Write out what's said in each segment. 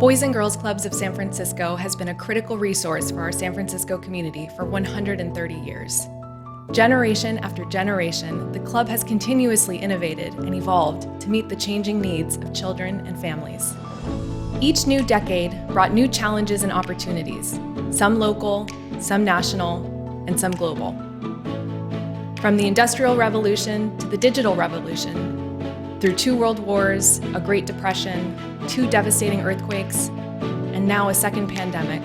Boys and Girls Clubs of San Francisco has been a critical resource for our San Francisco community for 130 years. Generation after generation, the club has continuously innovated and evolved to meet the changing needs of children and families. Each new decade brought new challenges and opportunities, some local, some national, and some global. From the Industrial Revolution to the Digital Revolution, through 2 world wars, a Great Depression, 2 devastating earthquakes, and now a second pandemic,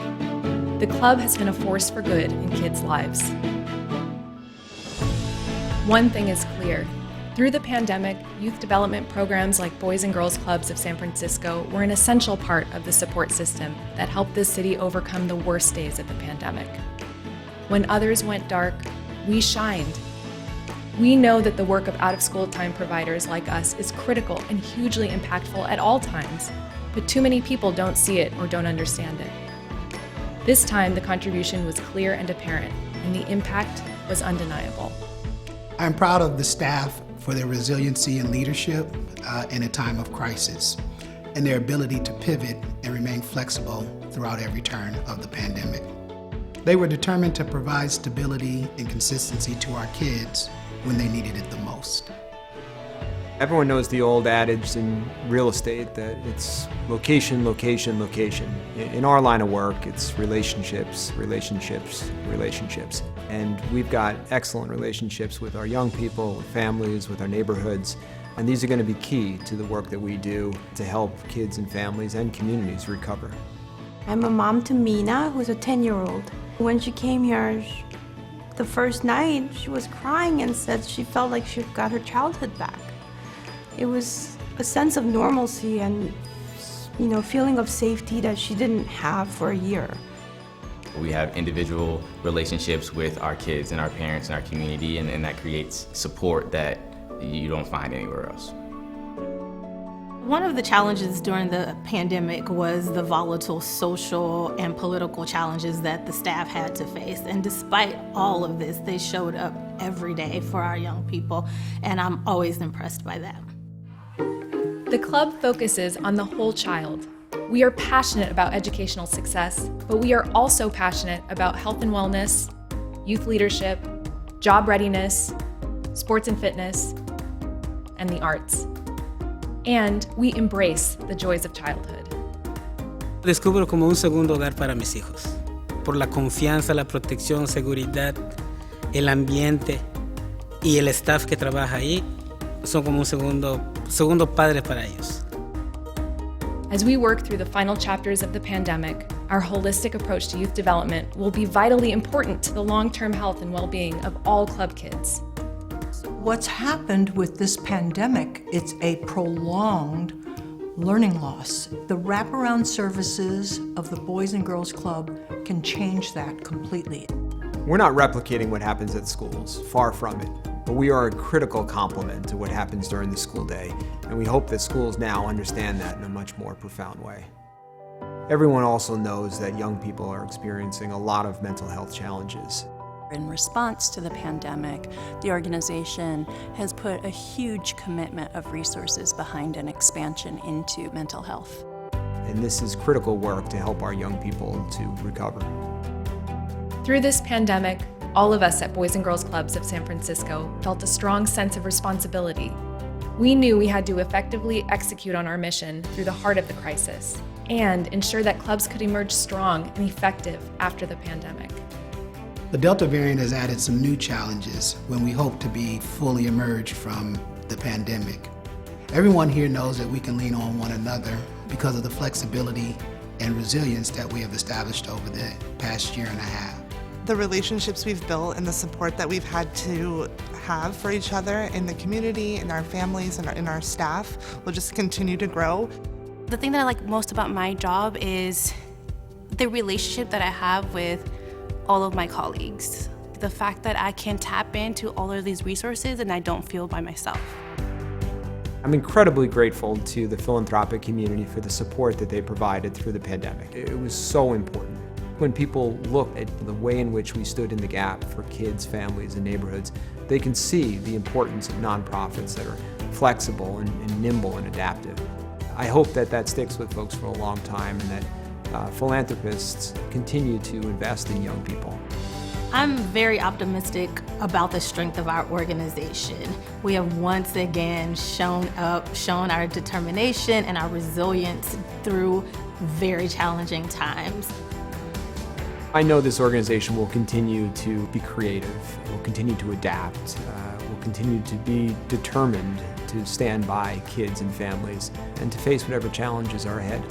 the club has been a force for good in kids' lives. One thing is clear. Through the pandemic, youth development programs like Boys and Girls Clubs of San Francisco were an essential part of the support system that helped this city overcome the worst days of the pandemic. When others went dark, we shined. We know that the work of out-of-school time providers like us is critical and hugely impactful at all times, but too many people don't see it or don't understand it. This time, the contribution was clear and apparent, and the impact was undeniable. I'm proud of the staff for their resiliency and leadership in a time of crisis, and their ability to pivot and remain flexible throughout every turn of the pandemic. They were determined to provide stability and consistency to our kids when they needed it the most. Everyone knows the old adage in real estate that it's location, location, location. In our line of work, it's relationships, relationships, relationships. And we've got excellent relationships with our young people, with families, with our neighborhoods. And these are going to be key to the work that we do to help kids and families and communities recover. I'm a mom to Mina, who's a 10-year-old. When she came here, the first night, she was crying and said she felt like she got her childhood back. It was a sense of normalcy and, feeling of safety that she didn't have for a year. We have individual relationships with our kids and our parents and our community, and that creates support that you don't find anywhere else. One of the challenges during the pandemic was the volatile social and political challenges that the staff had to face. And despite all of this, they showed up every day for our young people, and I'm always impressed by that. The club focuses on the whole child. We are passionate about educational success, but we are also passionate about health and wellness, youth leadership, job readiness, sports and fitness, and the arts. And we embrace the joys of childhood. Descubro como un segundo hogar para mis hijos, por la confianza, la protección, seguridad, el ambiente y el staff que trabaja ahí son como un segundo padre para ellos. As we work through the final chapters of the pandemic, our holistic approach to youth development will be vitally important to the long-term health and well-being of all club kids. What's happened with this pandemic, it's a prolonged learning loss. The wraparound services of the Boys and Girls Club can change that completely. We're not replicating what happens at schools, far from it. But we are a critical complement to what happens during the school day, and we hope that schools now understand that in a much more profound way. Everyone also knows that young people are experiencing a lot of mental health challenges. In response to the pandemic, the organization has put a huge commitment of resources behind an expansion into mental health. And this is critical work to help our young people to recover. Through this pandemic, all of us at Boys and Girls Clubs of San Francisco felt a strong sense of responsibility. We knew we had to effectively execute on our mission through the heart of the crisis and ensure that clubs could emerge strong and effective after the pandemic. The Delta variant has added some new challenges when we hope to be fully emerged from the pandemic. Everyone here knows that we can lean on one another because of the flexibility and resilience that we have established over the past year and a half. The relationships we've built and the support that we've had to have for each other in the community, in our families, and in our staff will just continue to grow. The thing that I like most about my job is the relationship that I have with all of my colleagues. The fact that I can tap into all of these resources and I don't feel by myself. I'm incredibly grateful to the philanthropic community for the support that they provided through the pandemic. It was so important. When people look at the way in which we stood in the gap for kids, families, and neighborhoods, they can see the importance of nonprofits that are flexible and nimble and adaptive. I hope that that sticks with folks for a long time and that philanthropists continue to invest in young people. I'm very optimistic about the strength of our organization. We have once again shown our determination and our resilience through very challenging times. I know this organization will continue to be creative, will continue to adapt, will continue to be determined to stand by kids and families and to face whatever challenges are ahead.